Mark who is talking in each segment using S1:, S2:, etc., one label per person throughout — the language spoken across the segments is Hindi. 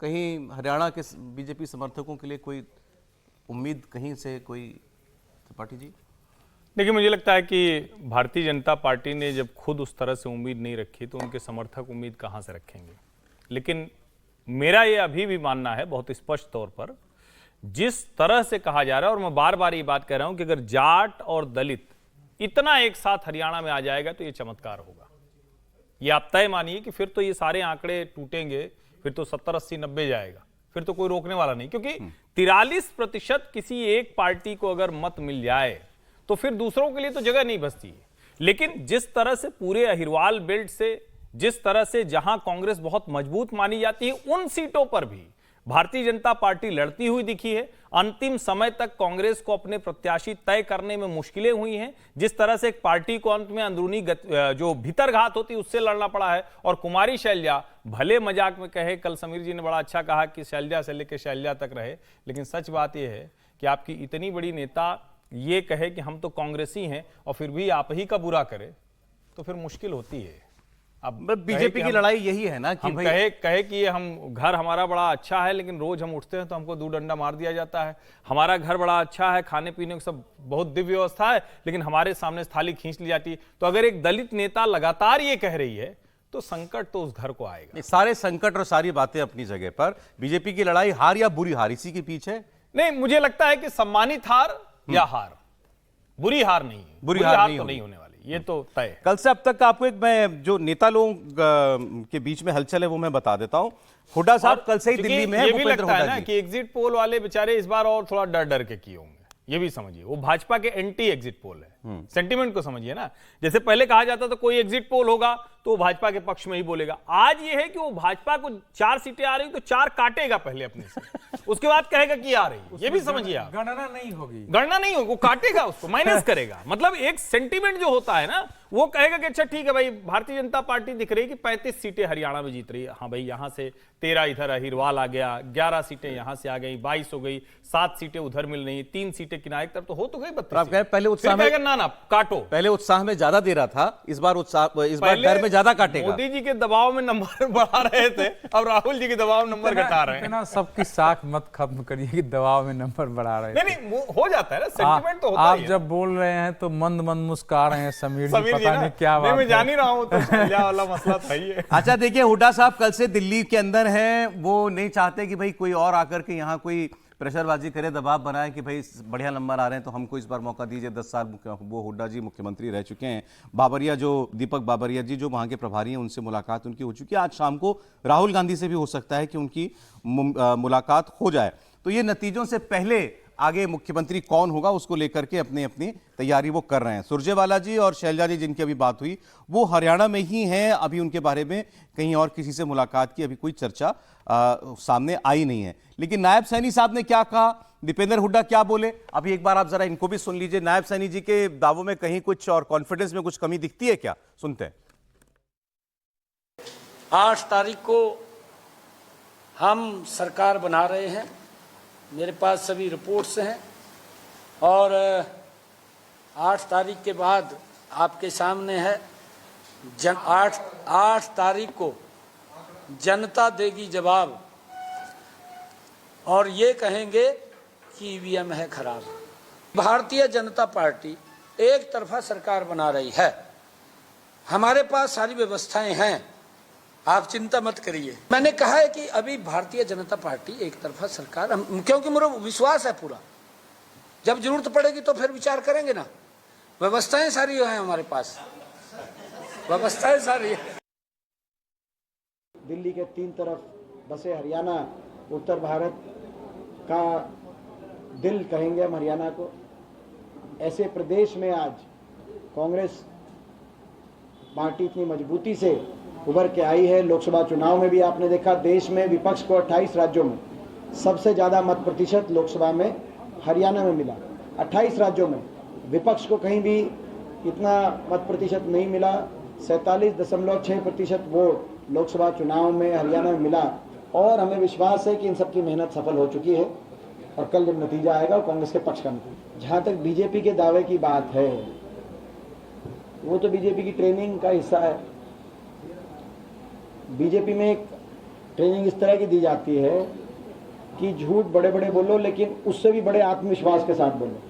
S1: कहीं हरियाणा के बीजेपी समर्थकों के लिए कोई उम्मीद कहीं से, कोई त्रिपाठी जी?
S2: देखिए, मुझे लगता है कि भारतीय जनता पार्टी ने जब खुद उस तरह से उम्मीद नहीं रखी तो उनके समर्थक उम्मीद कहां से रखेंगे। लेकिन मेरा ये अभी भी मानना है बहुत स्पष्ट तौर पर, जिस तरह से कहा जा रहा है, और मैं बार बार ये बात कह रहा हूं कि अगर जाट और दलित इतना एक साथ हरियाणा में आ जाएगा तो ये चमत्कार होगा। ये आप तय मानिए कि फिर तो ये सारे आंकड़े टूटेंगे, फिर तो 70, 80, 90 जाएगा, फिर तो कोई रोकने वाला नहीं। क्योंकि 43% किसी एक पार्टी को अगर मत मिल जाए तो फिर दूसरों के लिए तो जगह नहीं बचती है। लेकिन जिस तरह से पूरे अहिरवाल बेल्ट से, जिस तरह से जहां कांग्रेस बहुत मजबूत मानी जाती है, उन सीटों पर भी भारतीय जनता पार्टी लड़ती हुई दिखी है। अंतिम समय तक कांग्रेस को अपने प्रत्याशी तय करने में मुश्किलें हुई हैं। जिस तरह से एक पार्टी को अंत में अंदरूनी जो भीतरघात होती है उससे लड़ना पड़ा है। और कुमारी शैलजा भले मजाक में कहे, कल समीर जी ने बड़ा अच्छा कहा कि शैलजा से लेकर शैलजा तक रहे, लेकिन सच बात यह है कि आपकी इतनी बड़ी नेता ये कहे कि हम तो कांग्रेसी हैं और फिर भी आप ही का बुरा करे तो फिर मुश्किल होती है। अब
S1: बीजेपी की लड़ाई यही है ना कि
S2: हम कहे कि ये हम घर हमारा बड़ा अच्छा है, लेकिन रोज हम उठते हैं तो हमको 2 डंडा मार दिया जाता है। हमारा घर बड़ा अच्छा है, खाने पीने की सब बहुत दिव्य व्यवस्था है, लेकिन हमारे सामने थाली खींच ली जाती है। तो अगर एक दलित नेता लगातार ये कह रही है तो संकट तो उस घर को आएगा।
S1: सारे संकट और सारी बातें अपनी जगह पर, बीजेपी की लड़ाई हार या बुरी हार इसी के पीछे
S2: नहीं, मुझे लगता है कि सम्मानित हार या हार, बुरी हार नहीं है। बुरी हार तो नहीं होने वाली, ये तो तय है।
S1: कल से अब तक आपको एक मैं जो नेता लोगों के बीच में हलचल है वो मैं बता देता हूं। हुड्डा साहब कल से ही दिल्ली में है।
S2: ये भी लगता है ना कि एग्जिट पोल वाले बेचारे इस बार और थोड़ा डर डर के किए होंगे। ये भी समझिए, वो भाजपा के एंटी एग्जिट पोल है। सेंटिमेंट को समझिए ना। जैसे पहले कहा जाता था कोई एग्जिट पोल होगा तो वो भाजपा के पक्ष में ही बोलेगा। आज ये है कि वो भाजपा को 4 सीटें आ रही तो 4 काटेगा पहले अपने से, उसके बाद कहेगा कि आ रही। ये भी समझिए आप,
S3: गणना नहीं होगी,
S2: गणना नहीं होगी, वो काटेगा, उसको माइनस करेगा। मतलब एक सेंटिमेंट जो होता है ना, वो कहेगा कि अच्छा ठीक है भाई, भारतीय जनता पार्टी दिख रही है कि 35 सीटें हरियाणा में जीत रही है। हाँ भाई, यहां से 13 इधर अहिरवाल आ गया, 11 सीटें यहां से आ गई, 22 हो गई, 7 सीटें उधर मिल रही, 3 सीटें किनारे तरफ, तो हो तो गई 32।
S1: पहले उत्साह में
S2: ना काटो,
S1: पहले उत्साह में ज्यादा दे रहा था, इस बार डर में ज्यादा काटेगा।
S2: मोदी जी के दबाव में नंबर बढ़ा रहे थे, अब राहुल जी के दबाव में नंबर घटा रहे हैं।
S3: सबकी साख मत खत्म करिए कि दबाव में नंबर बढ़ा रहे हैं।
S2: नहीं, हो जाता है ना, सेंटिमेंट तो होता है।
S3: आप जब बोल रहे हैं तो मंद मंद मुस्कुरा रहे हैं समीर जी, पता नहीं क्या बात है।
S2: मैं जान ही रहा हूं, तो शैलजा वाला मसला था ही है।
S1: अच्छा देखिए, हुड्डा साहब कल से दिल्ली के अंदर हैं, वो नहीं चाहते कि भाई कोई और आकर के यहाँ कोई प्रेशरबाजी करे, दबाव बनाए कि भाई बढ़िया नंबर आ रहे हैं तो हमको इस बार मौका दीजिए। 10 साल वो हुड्डा जी मुख्यमंत्री रह चुके हैं। बाबरिया जो दीपक बाबरिया जी जो वहाँ के प्रभारी हैं, उनसे मुलाकात उनकी हो चुकी है। आज शाम को राहुल गांधी से भी हो सकता है कि उनकी मुलाकात हो जाए। तो ये नतीजों से पहले आगे मुख्यमंत्री कौन होगा उसको लेकर के अपनी अपनी तैयारी वो कर रहे हैं। सुरजेवाला जी और शैलजा जी जिनकी अभी बात हुई वो हरियाणा में ही हैं, अभी उनके बारे में कहीं और किसी से मुलाकात की अभी कोई चर्चा सामने आई नहीं है। लेकिन नायब सैनी साहब ने क्या कहा, दीपेंद्र हुड्डा क्या बोले, अभी एक बार आप जरा इनको भी सुन लीजिए। नायब सैनी जी के दावों में कहीं कुछ और कॉन्फिडेंस में कुछ कमी दिखती है क्या, सुनते हैं।
S4: 8 तारीख को हम सरकार बना रहे हैं, मेरे पास सभी रिपोर्ट्स हैं, और 8 तारीख के बाद आपके सामने है 8 तारीख को जनता देगी जवाब, और ये कहेंगे कि ईवीएम है खराब। भारतीय जनता पार्टी एक तरफा सरकार बना रही है, हमारे पास सारी व्यवस्थाएं हैं, आप चिंता मत करिए। मैंने कहा है कि अभी भारतीय जनता पार्टी एक तरफा सरकार, क्योंकि मुझे विश्वास है पूरा, जब जरूरत पड़ेगी तो फिर विचार करेंगे ना। व्यवस्थाएं सारी हैं हमारे पास, व्यवस्थाएं सारी है।
S5: दिल्ली के 3 तरफ बसे हरियाणा, उत्तर भारत का दिल कहेंगे हम हरियाणा को। ऐसे प्रदेश में आज कांग्रेस पार्टी इतनी मजबूती से उभर के आई है। लोकसभा चुनाव में भी आपने देखा, देश में विपक्ष को 28 राज्यों में सबसे ज़्यादा मत प्रतिशत लोकसभा में हरियाणा में मिला। 28 राज्यों में विपक्ष को कहीं भी इतना मत प्रतिशत नहीं मिला। 47.6% वोट लोकसभा चुनाव में हरियाणा में मिला, और हमें विश्वास है कि इन सबकी मेहनत सफल हो चुकी है, और कल जब नतीजा आएगा वो कांग्रेस के पक्ष का नतीजा। जहाँ तक बीजेपी के दावे की बात है, वो तो बीजेपी की ट्रेनिंग का हिस्सा है। बीजेपी में एक ट्रेनिंग इस तरह की दी जाती है कि झूठ बड़े बड़े बोलो, लेकिन उससे भी बड़े आत्मविश्वास के साथ बोलो।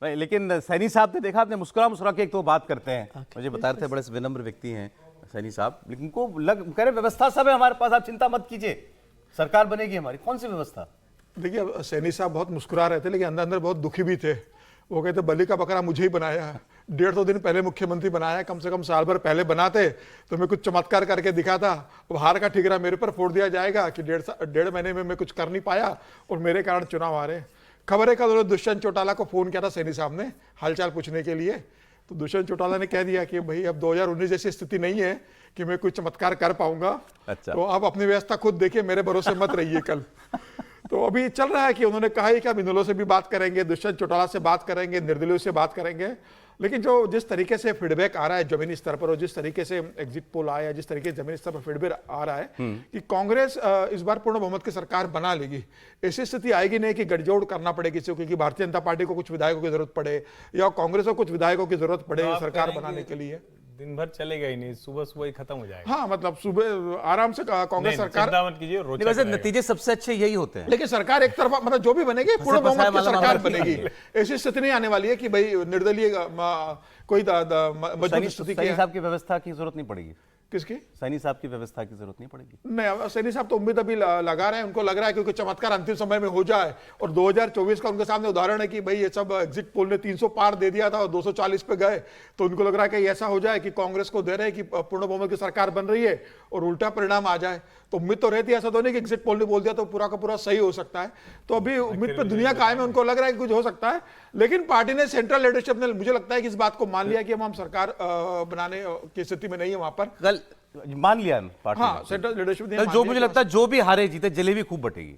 S1: नहीं, लेकिन सैनी साहब ने देखा, आपने मुस्कुरा मुस्कुरा के एक तो बात करते हैं, मुझे बता रहे थे बड़े विनम्र व्यक्ति हैं सैनी साहब, लेकिन को कह रहे व्यवस्था सब है हमारे पास, आप चिंता मत कीजिए, सरकार बनेगी हमारी। कौन सी व्यवस्था?
S6: देखिए, सैनी साहब बहुत मुस्कुरा रहे थे, लेकिन अंदर अंदर बहुत दुखी भी थे। वो कहते बलि का बकरा मुझे ही बनाया है, 150 दिन पहले मुख्यमंत्री बनाया, कम से कम साल भर पहले बनाते तो मैं कुछ चमत्कार करके दिखाता। अब हार का ठिकरा मेरे पर फोड़ दिया जाएगा कि 1.5 महीने में मैं कुछ कर नहीं पाया और मेरे कारण चुनाव हारे। खबर है कल दुष्यंत चौटाला को फोन किया था सैनी साहब ने हालचाल पूछने के लिए, तो दुष्यंत चौटाला ने कह दिया कि भाई अब 2019 जैसी स्थिति नहीं है कि मैं कोई चमत्कार कर पाऊंगा।
S1: अच्छा।
S6: तो आप अपनी व्यवस्था खुद देखिए, मेरे भरोसे मत रहिए कल। तो अभी चल रहा है कि उन्होंने कहा है कि अब इन्होंने से भी बात करेंगे, दुष्यंत चौटाला से बात करेंगे, निर्दलीयों से बात करेंगे। लेकिन जो जिस तरीके से फीडबैक आ रहा है जमीनी स्तर पर और जिस तरीके से एग्जिट पोल आया है, जिस तरीके से जमीनी स्तर पर फीडबैक आ रहा है कि कांग्रेस इस बार पूर्ण बहुमत की सरकार बना लेगी। ऐसी स्थिति आएगी नहीं कि गठजोड़ करना पड़े किसी को, क्योंकि भारतीय जनता पार्टी को कुछ विधायकों की जरूरत पड़े या कांग्रेस को कुछ विधायकों की जरूरत पड़े सरकार बनाने के लिए।
S2: दिन भर चलेगा ही नहीं, सुबह सुबह ही खत्म हो जाएगा।
S6: हाँ, मतलब सुबह आराम से कांग्रेस सरकार,
S2: चिंता मत कीजिए, रोचक
S1: वैसे
S2: रहेगा।
S1: नतीजे सबसे अच्छे यही होते हैं।
S6: लेकिन सरकार एक तरफा, मतलब जो भी बनेगी पूर्ण बहुमत की सरकार बनेगी। ऐसी स्थिति नहीं आने वाली है कि भाई निर्दलीय कोई मजबूत स्थिति
S1: सैनी साहब की व्यवस्था की जरूरत नहीं पड़ेगी।
S6: किसकी?
S1: सैनी साहब की व्यवस्था की जरूरत नहीं पड़ेगी।
S6: नहीं, सैनी साहब तो उम्मीद अभी लगा रहे हैं, उनको लग रहा है क्योंकि चमत्कार अंतिम समय में हो जाए। और 2024 का उनके सामने उदाहरण है कि भाई ये सब एग्जिट पोल ने 300 पार दे दिया था और 240 पे गए, तो उनको लग रहा है कि ऐसा हो जाए कि कांग्रेस को दे रहे हैं कि पूर्ण बहुमत की सरकार बन रही है और उल्टा परिणाम आ जाए। तो उम्मीद तो रहती है, ऐसा तो नहीं कि एग्जिट पोल ने बोल दिया तो पूरा का पूरा सही हो सकता है। तो अभी उम्मीद पे दुनिया कायम है, उनको लग रहा है कि कुछ हो सकता है। लेकिन पार्टी ने, सेंट्रल लीडरशिप ने, मुझे लगता है कि इस बात को मान लिया कि हम सरकार बनाने की स्थिति में नहीं है वहां पर।
S1: कल मान लिया पार्टी
S6: हाँ, सेंट्रल लीडरशिप ने
S1: कल जो मुझे लगता है जो भी हारे जीते जलेबी खूब बटेगी,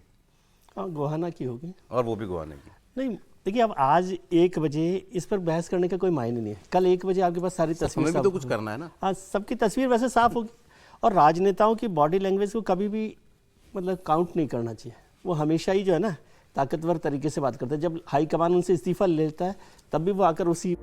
S7: हाँ, गोहाना की होगी
S1: और वो भी गोवाने की।
S7: नहीं, देखिए अब आज 1 बजे इस पर बहस करने का कोई मायने नहीं है। कल 1 बजे आपके पास सारी तस्वीर
S1: हमें भी तो कुछ करना है ना।
S7: हाँ, सबकी तस्वीर वैसे साफ होगी। और राजनेताओं की बॉडी लैंग्वेज को कभी भी मतलब काउंट नहीं करना चाहिए। वो हमेशा ही जो है ना ताकतवर तरीके से बात करते हैं। जब हाईकमान उनसे इस्तीफा लेता है तब भी वो आकर उसी